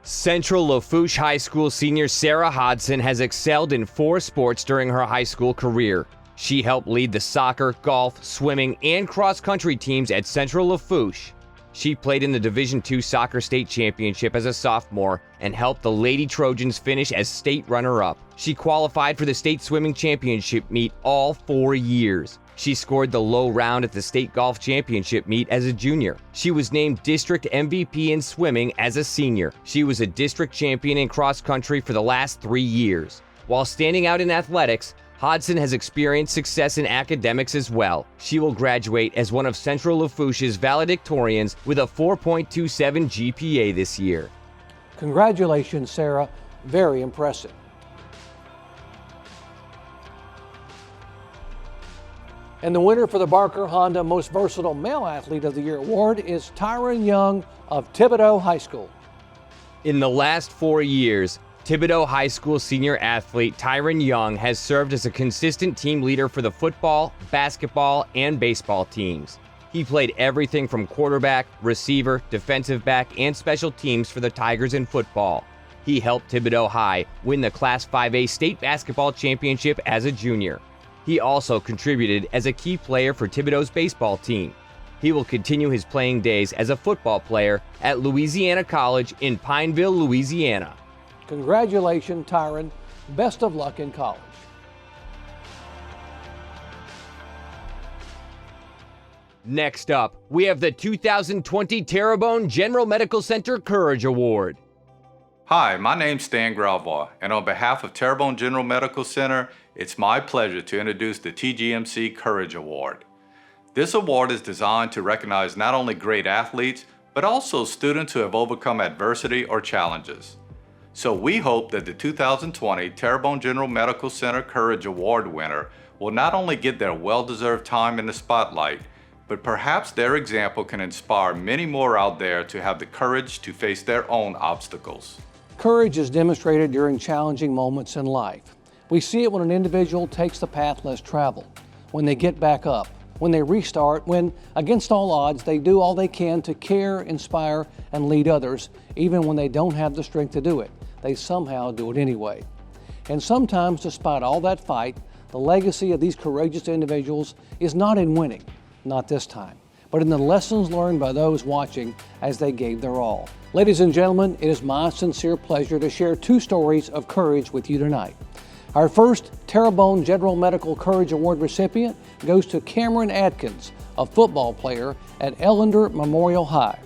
Central Lafourche High School senior Sarah Hodson has excelled in 4 sports during her high school career. She helped lead the soccer, golf, swimming, and cross-country teams at Central Lafourche. She played in the Division II Soccer State Championship as a sophomore and helped the Lady Trojans finish as state runner-up. She qualified for the state swimming championship meet all 4 years. She scored the low round at the state golf championship meet as a junior. She was named district MVP in swimming as a senior. She was a district champion in cross-country for the last 3 years. While standing out in athletics, Hodson has experienced success in academics as well. She will graduate as one of Central Lafourche's valedictorians with a 4.27 GPA this year. Congratulations, Sarah. Very impressive. And the winner for the Barker Honda Most Versatile Male Athlete of the Year Award is Tyron Young of Thibodaux High School. In the last 4 years, Thibodaux High School senior athlete Tyron Young has served as a consistent team leader for the football, basketball, and baseball teams. He played everything from quarterback, receiver, defensive back, and special teams for the Tigers in football. He helped Thibodaux High win the Class 5A state basketball championship as a junior. He also contributed as a key player for Thibodaux's baseball team. He will continue his playing days as a football player at Louisiana College in Pineville, Louisiana. Congratulations, Tyron. Best of luck in college. Next up, we have the 2020 Terrebonne General Medical Center Courage Award. Hi, my name's Stan Gravois, and on behalf of Terrebonne General Medical Center, it's my pleasure to introduce the TGMC Courage Award. This award is designed to recognize not only great athletes, but also students who have overcome adversity or challenges. So we hope that the 2020 Terrebonne General Medical Center Courage Award winner will not only get their well-deserved time in the spotlight, but perhaps their example can inspire many more out there to have the courage to face their own obstacles. Courage is demonstrated during challenging moments in life. We see it when an individual takes the path less traveled, when they get back up, when they restart, when, against all odds, they do all they can to care, inspire, and lead others, even when they don't have the strength to do it. They somehow do it anyway. And sometimes, despite all that fight, the legacy of these courageous individuals is not in winning, not this time, but in the lessons learned by those watching as they gave their all. Ladies and gentlemen, it is my sincere pleasure to share 2 stories of courage with you tonight. Our first Terrebonne General Medical Courage Award recipient goes to Cameron Adkins, a football player at Ellender Memorial High.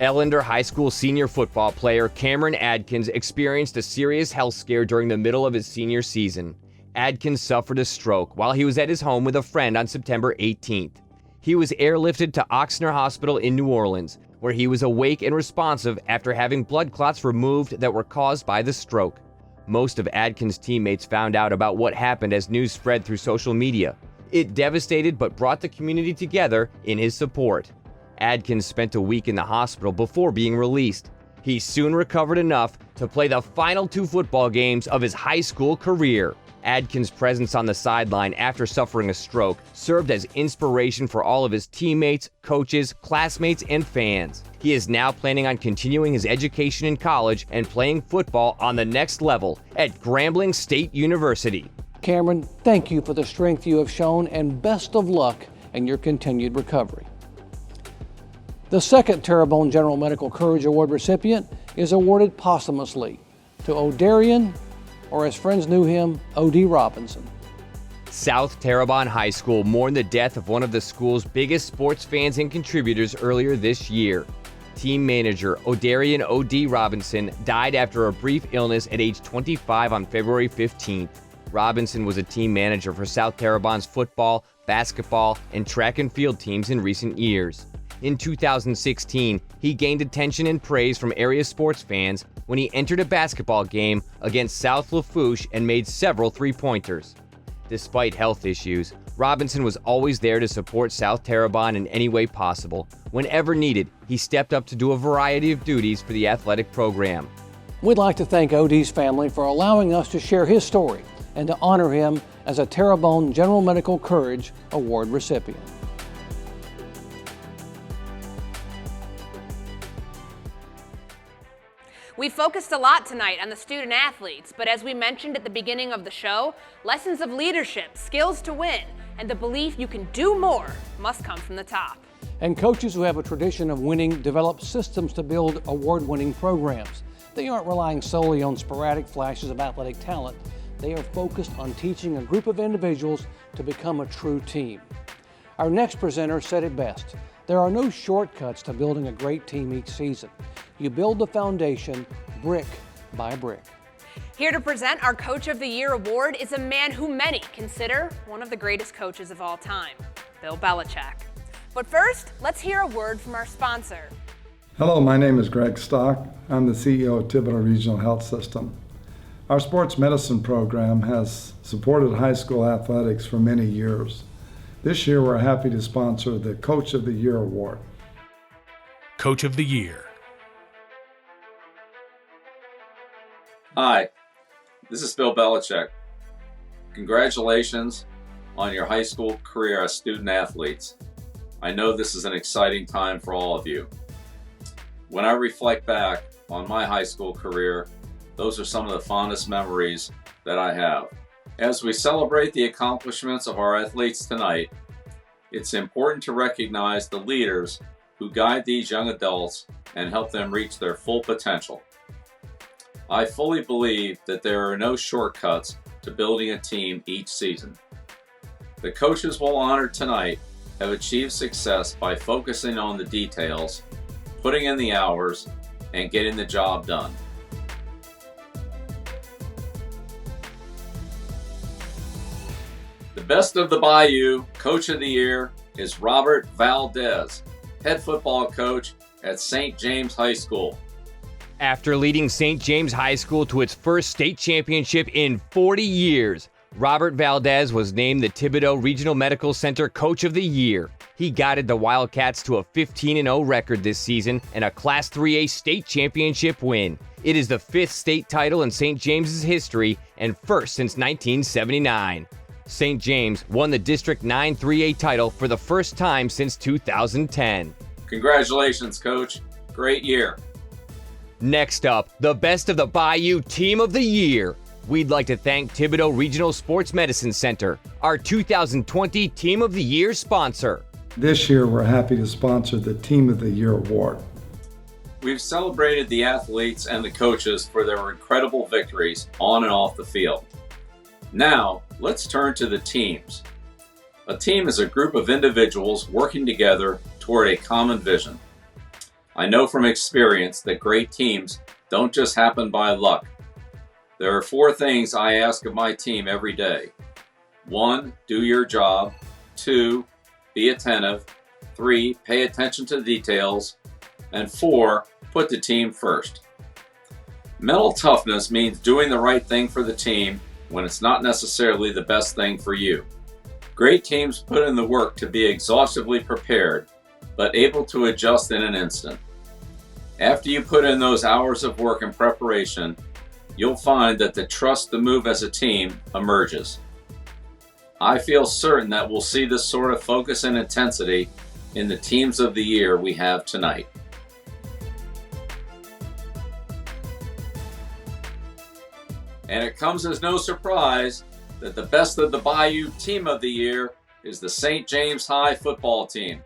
Ellender High School senior football player Cameron Adkins experienced a serious health scare during the middle of his senior season. Adkins suffered a stroke while he was at his home with a friend on September 18th. He was airlifted to Ochsner Hospital in New Orleans, where he was awake and responsive after having blood clots removed that were caused by the stroke. Most of Adkins' teammates found out about what happened as news spread through social media. It devastated but brought the community together in his support. Adkins spent a week in the hospital before being released. He soon recovered enough to play the final 2 football games of his high school career. Adkins' presence on the sideline after suffering a stroke served as inspiration for all of his teammates, coaches, classmates, and fans. He is now planning on continuing his education in college and playing football on the next level at Grambling State University. Cameron, thank you for the strength you have shown and best of luck in your continued recovery. The second Terrebonne General Medical Courage Award recipient is awarded posthumously to O'Darian, or as friends knew him, O.D. Robinson. South Terrebonne High School mourned the death of one of the school's biggest sports fans and contributors earlier this year. Team manager O'Darian O.D. Robinson died after a brief illness at age 25 on February 15th. Robinson was a team manager for South Terrebonne's football, basketball, and track and field teams in recent years. In 2016, he gained attention and praise from area sports fans when he entered a basketball game against South Lafourche and made several three-pointers. Despite health issues, Robinson was always there to support South Terrebonne in any way possible. Whenever needed, he stepped up to do a variety of duties for the athletic program. We'd like to thank OD's family for allowing us to share his story and to honor him as a Terrebonne General Medical Courage Award recipient. We focused a lot tonight on the student athletes, but as we mentioned at the beginning of the show, lessons of leadership, skills to win, and the belief you can do more must come from the top. And coaches who have a tradition of winning develop systems to build award-winning programs. They aren't relying solely on sporadic flashes of athletic talent. They are focused on teaching a group of individuals to become a true team. Our next presenter said it best. There are no shortcuts to building a great team each season. You build the foundation brick by brick. Here to present our Coach of the Year award is a man who many consider one of the greatest coaches of all time, Bill Belichick. But first, let's hear a word from our sponsor. Hello, my name is Greg Stock. I'm the CEO of Thibodeau Regional Health System. Our sports medicine program has supported high school athletics for many years. This year, we're happy to sponsor the Coach of the Year award. Coach of the Year. Hi, this is Bill Belichick. Congratulations on your high school career as student athletes. I know this is an exciting time for all of you. When I reflect back on my high school career, those are some of the fondest memories that I have. As we celebrate the accomplishments of our athletes tonight, it's important to recognize the leaders who guide these young adults and help them reach their full potential. I fully believe that there are no shortcuts to building a team each season. The coaches we'll honor tonight have achieved success by focusing on the details, putting in the hours, and getting the job done. The best of the Bayou Coach of the Year is Robert Valdez, head football coach at St. James High School. After leading St. James High School to its first state championship in 40 years, Robert Valdez was named the Thibodeau Regional Medical Center Coach of the Year. He guided the Wildcats to a 15-0 record this season and a Class 3A state championship win. It is the 5th state title in St. James's history and first since 1979. St. James won the District 9 3A title for the first time since 2010. Congratulations, Coach. Great year. Next up, the best of the Bayou Team of the Year. We'd like to thank Thibodeau Regional Sports Medicine Center, our 2020 Team of the Year sponsor. This year, we're happy to sponsor the Team of the Year award. We've celebrated the athletes and the coaches for their incredible victories on and off the field. Now, let's turn to the teams. A team is a group of individuals working together toward a common vision. I know from experience that great teams don't just happen by luck. There are 4 things I ask of my team every day. 1, do your job. 2, be attentive. 3, pay attention to the details. And 4, put the team first. Mental toughness means doing the right thing for the team when it's not necessarily the best thing for you. Great teams put in the work to be exhaustively prepared, but able to adjust in an instant. After you put in those hours of work and preparation, you'll find that the trust to move as a team emerges. I feel certain that we'll see this sort of focus and intensity in the teams of the year we have tonight. And it comes as no surprise that the best of the Bayou Team of the Year is the St. James High football team.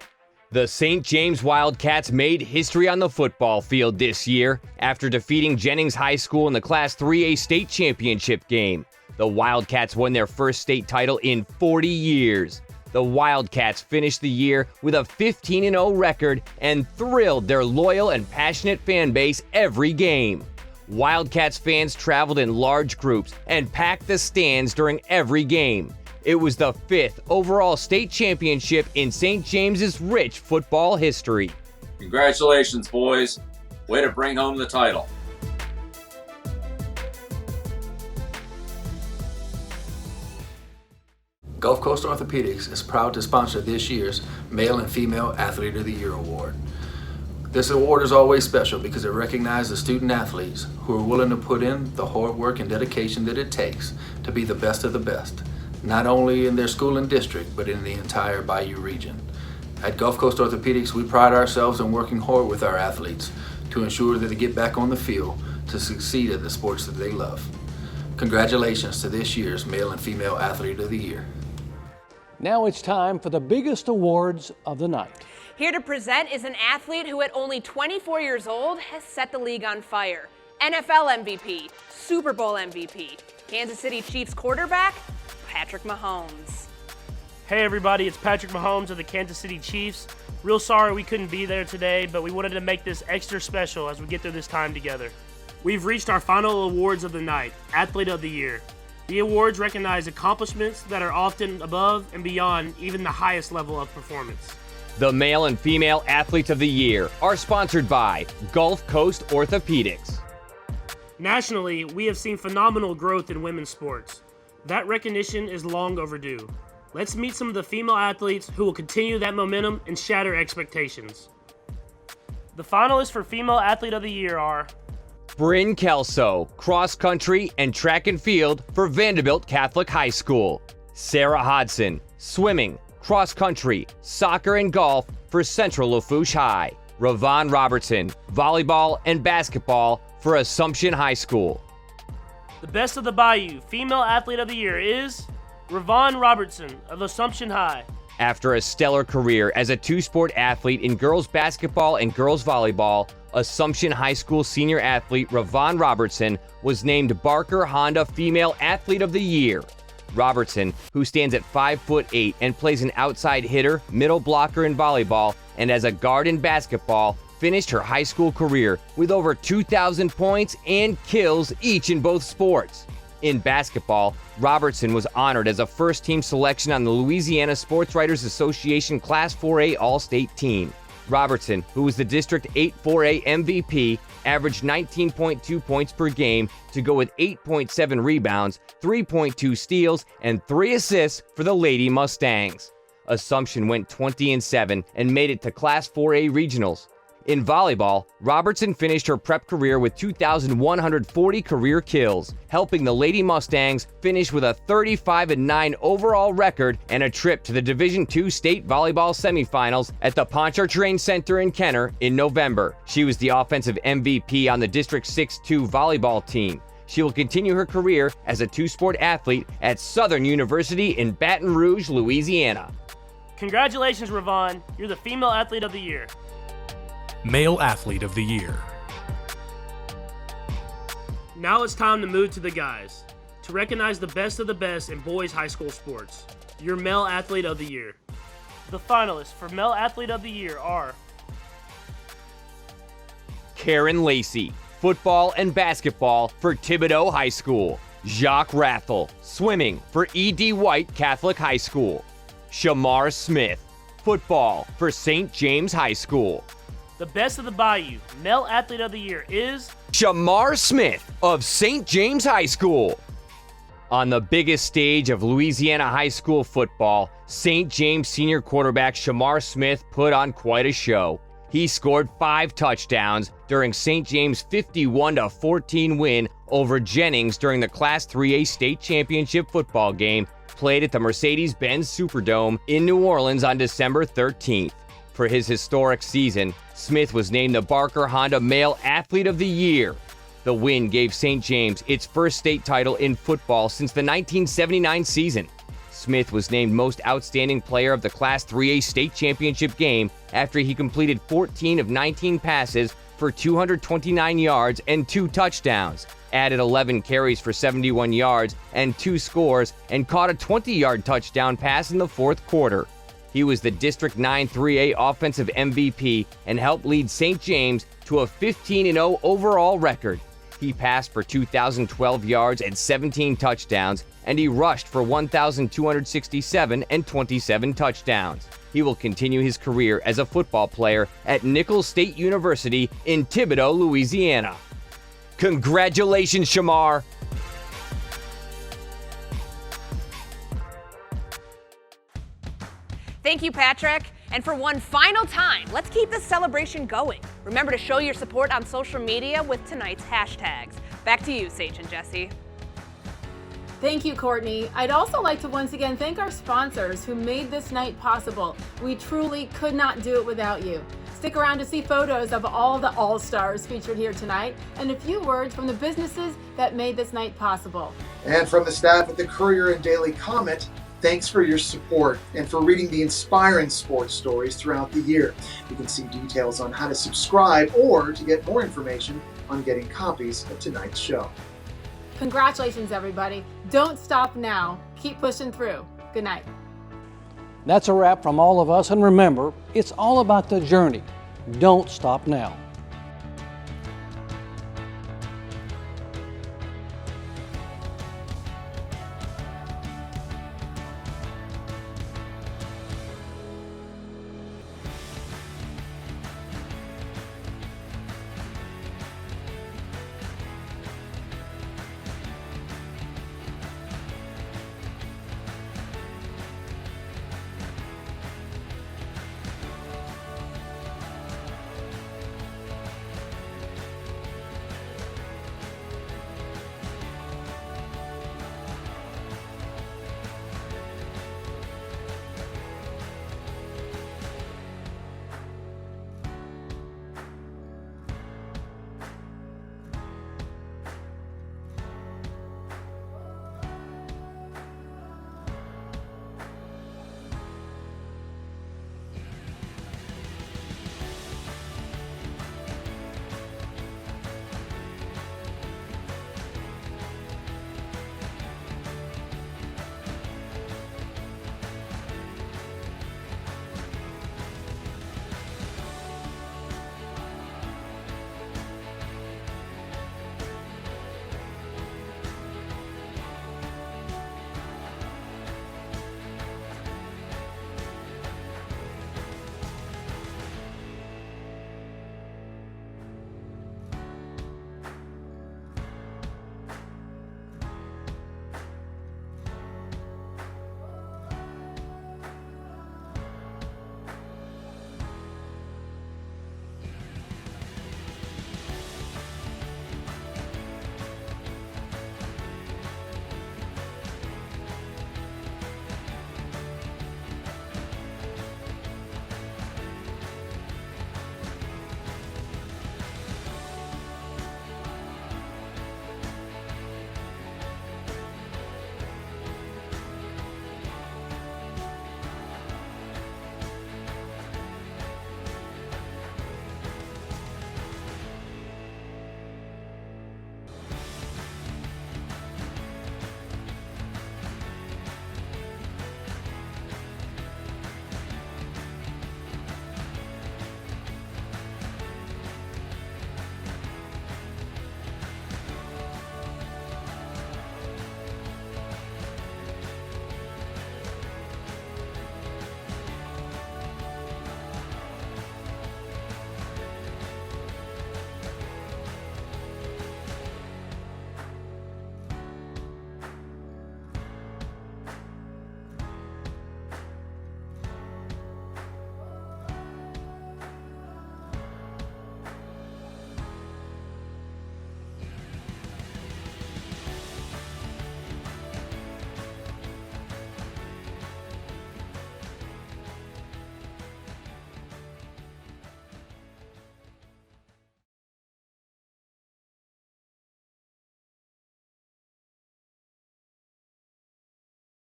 The St. James Wildcats made history on the football field this year after defeating Jennings High School in the Class 3A state championship game. The Wildcats won their first state title in 40 years. The Wildcats finished the year with a 15-0 record and thrilled their loyal and passionate fan base every game. Wildcats fans traveled in large groups and packed the stands during every game. It was the 5th overall state championship in St. James's rich football history. Congratulations, boys. Way to bring home the title. Gulf Coast Orthopedics is proud to sponsor this year's Male and Female Athlete of the Year Award. This award is always special because it recognizes the student athletes who are willing to put in the hard work and dedication that it takes to be the best of the best, not only in their school and district, but in the entire Bayou region. At Gulf Coast Orthopedics, we pride ourselves in working hard with our athletes to ensure that they get back on the field to succeed at the sports that they love. Congratulations to this year's Male and Female Athlete of the Year. Now it's time for the biggest awards of the night. Here to present is an athlete who at only 24 years old has set the league on fire. NFL MVP, Super Bowl MVP, Kansas City Chiefs quarterback, Patrick Mahomes. Hey everybody, it's Patrick Mahomes of the Kansas City Chiefs. Real sorry we couldn't be there today, but we wanted to make this extra special as we get through this time together. We've reached our final awards of the night, Athlete of the Year. The awards recognize accomplishments that are often above and beyond even the highest level of performance. The Male and Female Athletes of the Year are sponsored by Gulf Coast Orthopedics. Nationally, we have seen phenomenal growth in women's sports. That recognition is long overdue. Let's meet some of the female athletes who will continue that momentum and shatter expectations. The finalists for Female Athlete of the Year are Bryn Kelso, cross country and track and field for Vanderbilt Catholic High School. Sarah Hodson, swimming, cross country, soccer and golf for Central Lafourche High. Ravon Robertson, volleyball and basketball for Assumption High School. the best of the Bayou Female Athlete of the Year is Ravon Robertson of Assumption High. After a stellar career as a two-sport athlete in girls basketball and girls volleyball, Assumption High School senior athlete Ravon Robertson was named Barker Honda Female Athlete of the Year. Robertson, who stands at 5'8" and plays an outside hitter, middle blocker in volleyball, and as a guard in basketball, finished her high school career with over 2,000 points and kills each in both sports. In basketball, Robertson was honored as a first-team selection on the Louisiana Sports Writers Association Class 4A All-State team. Robertson, who was the District 8 4A MVP, averaged 19.2 points per game to go with 8.7 rebounds, 3.2 steals, and 3 assists for the Lady Mustangs. Assumption went 20-7 and made it to Class 4A regionals. In volleyball, Robertson finished her prep career with 2,140 career kills, helping the Lady Mustangs finish with a 35-9 overall record and a trip to the Division II state volleyball semifinals at the Pontchartrain Center in Kenner in November. She was the offensive MVP on the District 6-2 volleyball team. She will continue her career as a two-sport athlete at Southern University in Baton Rouge, Louisiana. Congratulations, Ravon. You're the Female Athlete of the Year. Male Athlete of the Year. Now it's time to move to the guys. To recognize the best of the best in boys high school sports. Your Male Athlete of the Year. The finalists for Male Athlete of the Year are Karen Lacey, football and basketball for Thibodaux High School. Jacques Rathel, swimming for E.D. White Catholic High School. Shamar Smith, football for St. James High School. the best of the Bayou Male Athlete of the Year is Shamar Smith of St. James High School. On the biggest stage of Louisiana high school football, St. James senior quarterback Shamar Smith put on quite a show. He scored 5 touchdowns during St. James' 51-14 win over Jennings during the Class 3A state championship football game played at the Mercedes-Benz Superdome in New Orleans on December 13th. For his historic season, Smith was named the Barker Honda Male Athlete of the Year. The win gave St. James its first state title in football since the 1979 season. Smith was named Most Outstanding Player of the Class 3A state championship game after he completed 14 of 19 passes for 229 yards and 2 touchdowns, added 11 carries for 71 yards and 2 scores, and caught a 20-yard touchdown pass in the fourth quarter. He was the District 9 3A offensive MVP and helped lead St. James to a 15-0 overall record. He passed for 2,012 yards and 17 touchdowns, and he rushed for 1,267 and 27 touchdowns. He will continue his career as a football player at Nicholls State University in Thibodaux, Louisiana. Congratulations, Shamar! Thank you, Patrick. And for one final time, let's keep this celebration going. Remember to show your support on social media with tonight's hashtags. Back to you, Sage and Jesse. Thank you, Courtney. I'd also like to once again thank our sponsors who made this night possible. We truly could not do it without you. Stick around to see photos of all the All-Stars featured here tonight and a few words from the businesses that made this night possible. And from the staff at the Courier and Daily Comet, thanks for your support and for reading the inspiring sports stories throughout the year. You can see details on how to subscribe or to get more information on getting copies of tonight's show. Congratulations, everybody. Don't stop now. Keep pushing through. Good night. That's a wrap from all of us, and remember, it's all about the journey. Don't stop now.